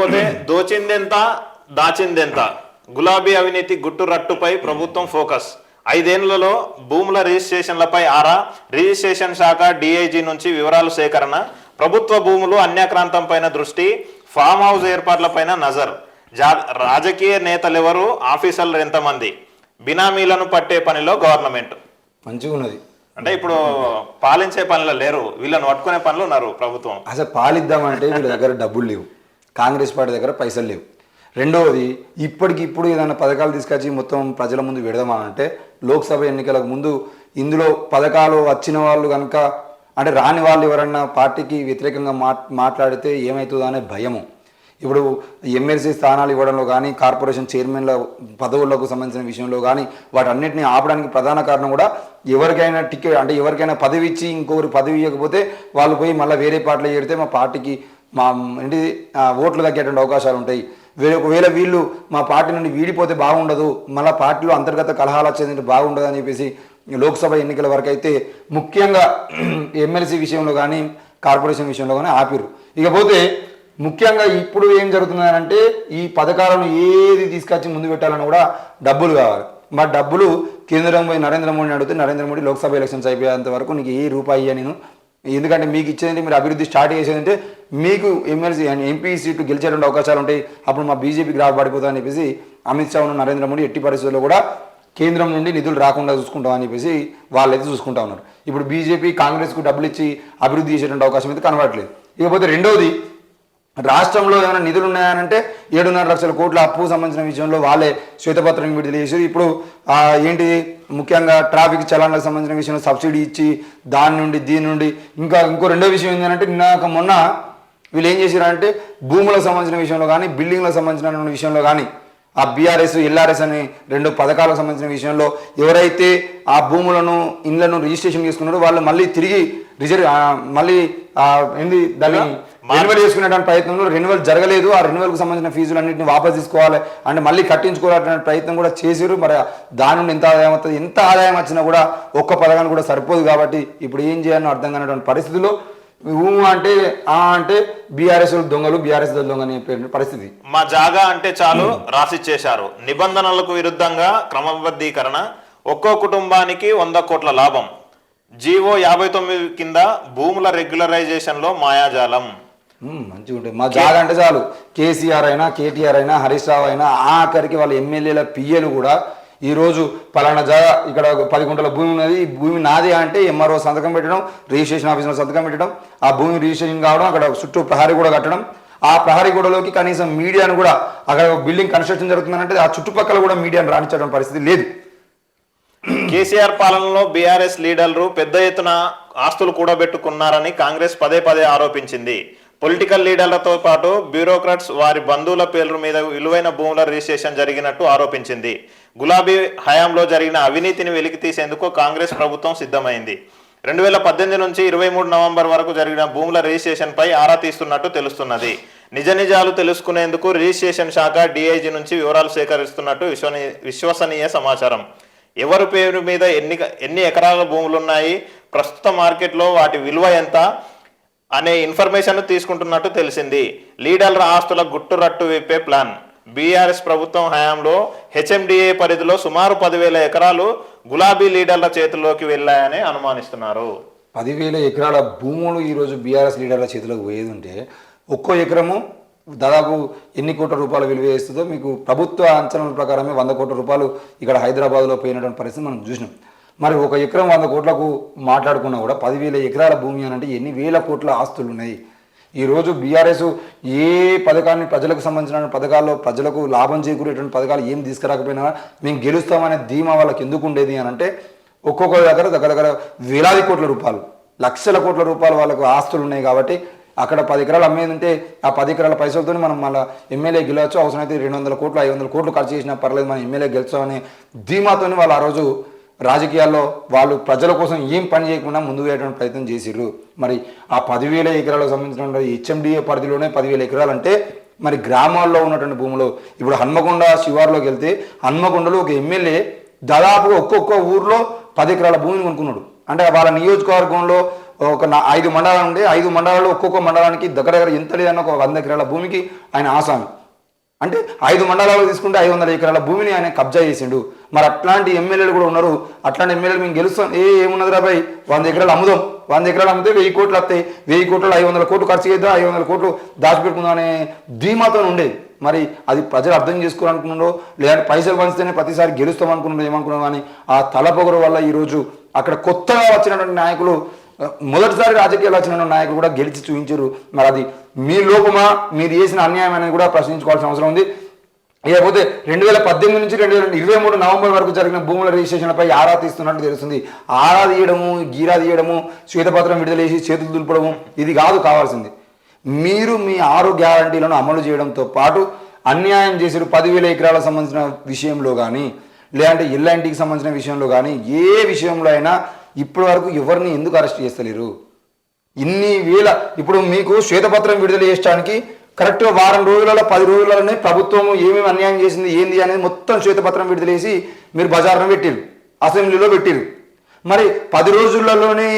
ఇకపోతే దోచిందెంత దాచిందెంత గులాబీ అవినీతి గుట్టు రట్టుపై ప్రభుత్వం ఫోకస్ 5 ఏళ్లలో భూముల రిజిస్ట్రేషన్లపై ఆరా రిజిస్ట్రేషన్ శాఖ డిఐజీ నుంచి వివరాలు సేకరణ ప్రభుత్వ భూములు అన్యాక్రాంతంపైన దృష్టి ఫామ్ హౌస్ ఏర్పాట్లపైన నజర్ రాజకీయ నేతలెవరు ఆఫీసర్లు ఎంతమంది బినామీలను పట్టే పనిలో గవర్నమెంట్ మంచిగా ఉన్నది. అంటే ఇప్పుడు పాలించే పనిలో లేరు, వీళ్ళని పట్టుకునే పనులు ఉన్నారు ప్రభుత్వం. అసలు పాలిద్దామంటే వీళ్ళ దగ్గర డబ్బులు లేవు, కాంగ్రెస్ పార్టీ దగ్గర పైసలు లేవు. రెండవది ఇప్పటికిప్పుడు ఏదైనా పథకాలు తీసుకొచ్చి మొత్తం ప్రజల ముందు పెడదామంటే లోక్సభ ఎన్నికలకు ముందు ఇందులో పథకాలు వచ్చిన వాళ్ళు కనుక అంటే రాని వాళ్ళు ఎవరన్నా పార్టీకి వ్యతిరేకంగా మాట్లాడితే ఏమవుతుందో అనే భయము. ఇప్పుడు ఎమ్మెల్సీ స్థానాలు ఇవ్వడంలో కానీ కార్పొరేషన్ చైర్మన్ల పదవులకు సంబంధించిన విషయంలో కానీ వాటన్నిటిని ఆపడానికి ప్రధాన కారణం కూడా ఎవరికైనా టికెట్ అంటే ఎవరికైనా పదవి ఇచ్చి ఇంకొకరు పదవి ఇవ్వకపోతే వాళ్ళు పోయి మళ్ళీ వేరే పార్టీలో చేరితే మా పార్టీకి మా ఏంటి ఓట్లు తగ్గేటువంటి అవకాశాలు ఉంటాయి. ఒకవేళ వీళ్ళు మా పార్టీ నుండి వీడిపోతే బాగుండదు, మళ్ళీ పార్టీలో అంతర్గత కలహాలు వచ్చేది బాగుండదు అని చెప్పేసి లోక్సభ ఎన్నికల వరకు అయితే ముఖ్యంగా ఎమ్మెల్సీ విషయంలో కానీ కార్పొరేషన్ విషయంలో కానీ ఆపిరు. ఇకపోతే ముఖ్యంగా ఇప్పుడు ఏం జరుగుతుందంటే ఈ పథకాలను ఏది తీసుకొచ్చి ముందు పెట్టాలని కూడా డబ్బులు కావాలి. మా డబ్బులు కేంద్రం పోయి నరేంద్ర మోడీని అడిగితే నరేంద్ర మోడీ లోక్సభ ఎలక్షన్స్ అయిపోయేంత వరకు నీకు ఏ రూపాయి ఇయ్య నేను, ఎందుకంటే మీకు ఇచ్చేదంటే మీరు అభివృద్ధి స్టార్ట్ చేసేదంటే మీకు ఎమ్మెల్సీ ఎంపీ సీట్లు గెలిచేటువంటి అవకాశాలు ఉంటాయి, అప్పుడు మా బీజేపీకి పడిపోతుందని చెప్పేసి అమిత్ షా ఉన్న నరేంద్ర మోడీ ఎట్టి పరిస్థితుల్లో కూడా కేంద్రం నుండి నిధులు రాకుండా చూసుకుంటామని చెప్పేసి వాళ్ళైతే చూసుకుంటా ఉన్నారు. ఇప్పుడు బీజేపీ కాంగ్రెస్కు డబ్బులు ఇచ్చి అభివృద్ధి చేసేటువంటి అవకాశం అయితే కనబడట్లేదు. ఇకపోతే రెండవది రాష్ట్రంలో ఏమైనా నిధులు ఉన్నాయనంటే 7.5 లక్షల కోట్ల అప్పు సంబంధించిన విషయంలో వాళ్ళే శ్వేతపత్రం విడుదల చేసి ఇప్పుడు ఏంటి ముఖ్యంగా ట్రాఫిక్ చలాన్లకు సంబంధించిన విషయంలో సబ్సిడీ ఇచ్చి దాని నుండి దీని నుండి ఇంకో రెండో విషయం ఏంటంటే మొన్న వీళ్ళు ఏం చేశారంటే భూములకు సంబంధించిన విషయంలో కానీ బిల్డింగ్లకు సంబంధించిన విషయంలో కానీ ఆ బీఆర్ఎస్ ఎల్ఆర్ఎస్ అనే 2 పథకాలకు సంబంధించిన విషయంలో ఎవరైతే ఆ భూములను ఇండ్లను రిజిస్ట్రేషన్ చేసుకున్నారో వాళ్ళు మళ్ళీ తిరిగి మళ్ళీ ఏంది దాన్ని రెన్యువల్ చేసుకునేటువంటి ప్రయత్నంలో రెన్యువల్ జరగలేదు. ఆ రెన్యువల్కి సంబంధించిన ఫీజులు అన్నింటినీ వాపస్ తీసుకోవాలి అంటే మళ్ళీ కట్టించుకోవాలనే ప్రయత్నం కూడా చేశారు. మరి దాని నుండి ఎంత ఆదాయం వస్తుంది, ఎంత ఆదాయం వచ్చినా కూడా ఒక్క పథకాన్ని కూడా సరిపోదు. కాబట్టి ఇప్పుడు ఏం చేయాలని అర్థం కానటువంటి పరిస్థితుల్లో అంటే బీఆర్ఎస్ దొంగలు బీఆర్ఎస్ దొంగ అనే పరిస్థితి. మా జాగా అంటే చాలు రాసిచ్చేశారు, నిబంధనలకు విరుద్ధంగా క్రమబద్ధీకరణ, ఒక్కో కుటుంబానికి 100 కోట్ల లాభం, జీవో 59 కింద భూముల రెగ్యులరైజేషన్ లో మాయాజాలం. మంచిగా ఉంటుంది. మా జాగా అంటే చాలు కేసీఆర్ అయినా కేటీఆర్ అయినా హరీష్ రావు అయినా ఆఖరికి వాళ్ళ ఎమ్మెల్యేల పిఏలు కూడా ఈరోజు పలానా జాగా ఇక్కడ 10 గుంటల భూమి ఉన్నది, ఈ భూమి నాది అంటే ఎంఆర్ఓ సంతకం పెట్టడం, రిజిస్ట్రేషన్ ఆఫీసులో సంతకం పెట్టడం, ఆ భూమి రిజిస్ట్రేషన్ కావడం, అక్కడ చుట్టూ ప్రహరీ కూడా కట్టడం, ఆ ప్రహరీ గూడలోకి కనీసం మీడియాను కూడా అక్కడ బిల్డింగ్ కన్స్ట్రక్షన్ జరుగుతుందంటే ఆ చుట్టుపక్కల కూడా మీడియాను రాణించడం పరిస్థితి లేదు. కేసీఆర్ పాలనలో బీఆర్ఎస్ లీడర్లు పెద్ద ఎత్తున ఆస్తులు కూడబెట్టుకున్నారని కాంగ్రెస్ పదే ఆరోపించింది. పొలిటికల్ లీడర్లతో పాటు బ్యూరోక్రాట్స్ వారి బంధువుల పేర్ల మీద విలువైన భూముల రిజిస్ట్రేషన్ జరిగినట్టు ఆరోపించింది. గులాబీ హయాంలో జరిగిన అవినీతిని వెలికితీసేందుకు కాంగ్రెస్ ప్రభుత్వం సిద్ధమైంది. 2018 నుంచి 23 నవంబర్ వరకు జరిగిన భూముల రిజిస్ట్రేషన్ పై ఆరా తీస్తున్నట్టు తెలుస్తున్నది. నిజాలు తెలుసుకునేందుకు రిజిస్ట్రేషన్ శాఖ డిఐజీ నుంచి వివరాలు సేకరిస్తున్నట్టు విశ్వసనీయ సమాచారం. ఎవరి పేరు మీద ఎన్ని ఎకరాల భూములున్నాయి, ప్రస్తుత మార్కెట్లో వాటి విలువ ఎంత అనే ఇన్ఫర్మేషన్ తీసుకుంటున్నట్టు తెలిసింది. లీడర్ల ఆస్తుల గుట్టురట్టు విప్పే ప్లాన్. బీఆర్ఎస్ ప్రభుత్వం హయాంలో హెచ్ఎండిఏ పరిధిలో సుమారు 10,000 ఎకరాలు గులాబీ లీడర్ల చేతుల్లోకి వెళ్ళాయని అనుమానిస్తున్నారు. 10,000 ఎకరాల భూములు ఈరోజు బీఆర్ఎస్ లీడర్ల చేతిలోకి పోయేది ఉంటే ఒక్కో ఎకరము దాదాపు ఎన్ని కోట్ల రూపాయలు విలువ చేస్తుందో మీకు ప్రభుత్వ అంచనాల ప్రకారమే 100 కోట్ల రూపాయలు ఇక్కడ హైదరాబాద్లో పోయినటువంటి పరిస్థితి మనం చూసినాం. మరి ఒక ఎకరం 100 కోట్లకు మాట్లాడుకున్నా కూడా 10,000 ఎకరాల భూమి అని అంటే ఎన్ని వేల కోట్ల ఆస్తులు ఉన్నాయి. ఈరోజు బీఆర్ఎస్ ఏ పథకాన్ని ప్రజలకు సంబంధించిన పథకాల్లో ప్రజలకు లాభం చేకూరేటువంటి పథకాలు ఏం తీసుకురాకపోయినా మేము గెలుస్తామనే ధీమా వాళ్ళకి ఎందుకు ఉండేది అని అంటే ఒక్కొక్క దగ్గర వేలాది కోట్ల రూపాయలు, లక్షల కోట్ల రూపాయలు వాళ్ళకు ఆస్తులు ఉన్నాయి. కాబట్టి అక్కడ 10 ఎకరాలు అమ్మేది ఉంటే ఆ 10 ఎకరాల పైసలతో మనం మళ్ళీ ఎమ్మెల్యే గెలవచ్చు, అవసరమైతే 200 కోట్లు 500 కోట్లు ఖర్చు చేసినా పర్లేదు మనం ఎమ్మెల్యే గెలుస్తామనే ధీమాతో వాళ్ళు ఆ రోజు రాజకీయాల్లో వాళ్ళు ప్రజల కోసం ఏం పని చేయకుండా ముందుకు వేయడానికి ప్రయత్నం చేసిర్రు. మరి ఆ 10,000 ఎకరాలకు సంబంధించిన హెచ్ఎండిఏ పరిధిలోనే 10,000 ఎకరాలు అంటే మరి గ్రామాల్లో ఉన్నటువంటి భూములు ఇప్పుడు హన్మకొండ శివార్లోకి వెళ్తే హన్మకొండలో ఒక ఎమ్మెల్యే దాదాపుగా ఒక్కొక్క ఊర్లో 10 ఎకరాల భూమిని కొనుక్కున్నాడు. అంటే వాళ్ళ నియోజకవర్గంలో 5 మండలాలు ఉండే 5 మండలాల్లో ఒక్కొక్క మండలానికి దగ్గర ఎంత లేదన్న ఒక 100 ఎకరాల భూమికి ఆయన ఆసామి. అంటే 5 మండలాలు తీసుకుంటే 500 ఎకరాల భూమిని ఆయన కబ్జా చేసిండు. మరి అట్లాంటి ఎమ్మెల్యేలు కూడా ఉన్నారు. అట్లాంటి ఎమ్మెల్యేలు మేము గెలుస్తాం, ఏమున్నది రాబాయ్, 100 ఎకరాలు అమ్ముదాం, 100 ఎకరాలు అమ్మితే 1000 కోట్లు వస్తాయి, 1000 కోట్లు 500 కోట్లు ఖర్చు చేద్దాం, 500 కోట్లు దాచిపెట్టుకుందాం అనే ధీమాతో ఉండేది. మరి అది ప్రజలు అర్థం చేసుకోవాలనుకున్నారో లేదంటే పైసలు పంచితేనే ప్రతిసారి గెలుస్తాం అనుకున్నారో ఏమనుకున్నాం, కానీ ఆ తలపొగరు వల్ల ఈరోజు అక్కడ కొత్తగా వచ్చినటువంటి నాయకులు, మొదటిసారి రాజకీయాలు వచ్చిన నాయకులు కూడా గెలిచి చూపించారు. మరి అది మీ లోపమా, మీరు చేసిన అన్యాయం అనేది కూడా ప్రశ్నించుకోవాల్సిన అవసరం ఉంది. ఇకపోతే 2018 నుంచి 2023 నవంబర్ వరకు జరిగిన భూముల రిజిస్ట్రేషన్లపై ఆరా తీస్తున్నట్టు తెలుస్తుంది. ఆరా తీయడము, గీరా తీయడము, శ్వేతపత్రం విడుదల చేసి చేతులు దులపడము ఇది కాదు కావాల్సింది. మీరు మీ 6 గ్యారంటీలను అమలు చేయడంతో పాటు అన్యాయం చేసారు 10,000 ఎకరాలకు సంబంధించిన విషయంలో కానీ లేదంటే ఇల్లాంటికి సంబంధించిన విషయంలో కానీ ఏ విషయంలో అయినా ఇప్పటి వరకు ఎవరిని ఎందుకు అరెస్ట్ చేస్తలేరు? ఇన్ని వేల ఇప్పుడు మీకు శ్వేతపత్రం విడుదల చేయడానికి కరెక్ట్గా వారం రోజులలో 10 రోజులలోనే ప్రభుత్వం ఏమేమి అన్యాయం చేసింది ఏంది అనేది మొత్తం శ్వేతపత్రం విడుదల చేసి మీరు బజార్లో పెట్టిరు, అసెంబ్లీలో పెట్టిరు. మరి 10 రోజులలోనే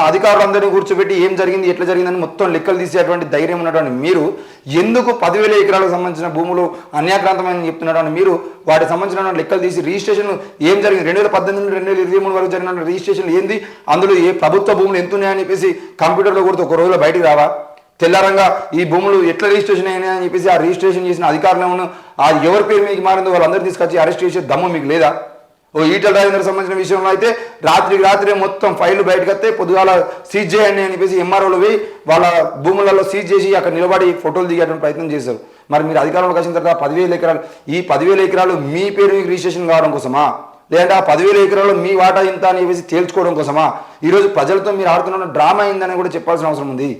అధికారులందరినీ కూర్చోబెట్టి ఏం జరిగింది ఎట్లా జరిగిందని మొత్తం లెక్కలు తీసేటువంటి ధైర్యం ఉన్నటువంటి మీరు ఎందుకు 10,000 ఎకరాలకు సంబంధించిన భూములు అన్యాక్రాంతమైన చెప్తున్నటువంటి మీరు వాటికి సంబంధించిన లెక్కలు తీసి రిజిస్ట్రేషన్ ఏం జరిగింది 2018 నుండి 2023 వరకు జరిగిన రిజిస్ట్రేషన్ ఏంది, అందులో ఏ ప్రభుత్వ భూములు ఎంత ఉన్నాయని చెప్పేసి కంప్యూటర్లో కొడితే ఒక రోజులో బయటికి రావా? తెల్లారంగా ఈ భూములు ఎట్లా రిజిస్ట్రేషన్ అయినాయి అని చెప్పేసి ఆ రిజిస్ట్రేషన్ చేసిన అధికారులను ఆ ఎవరి పేరు మీకు మారిందో వాళ్ళందరూ తీసుకొచ్చి అరెస్ట్ చేసే దమ్ము మీకు లేదా? ఈటల రాజేందర్ సంబంధించిన విషయంలో అయితే రాత్రి మొత్తం ఫైళ్లు బయటకు వస్తే పొద్దుగాల సీజ్ చేయండి అని చెప్పేసి ఎంఆర్ఓలు పోయి వాళ్ళ భూములలో సీజ్ చేసి అక్కడ నిలబడి ఫోటోలు దిగేటువంటి ప్రయత్నం చేశారు. మరి మీరు అధికారంలోకి వచ్చిన తర్వాత 10,000 ఎకరాలు, ఈ 10,000 ఎకరాలు మీ పేరు మీకు రిజిస్ట్రేషన్ కావడం కోసమా లేదంటే ఆ 10,000 ఎకరాలు మీ వాటా ఇంత అని చెప్పేసి తేల్చుకోవడం కోసమా? ఈరోజు ప్రజలతో మీరు ఆడుతున్న డ్రామా అయిందని కూడా చెప్పాల్సిన అవసరం ఉంది.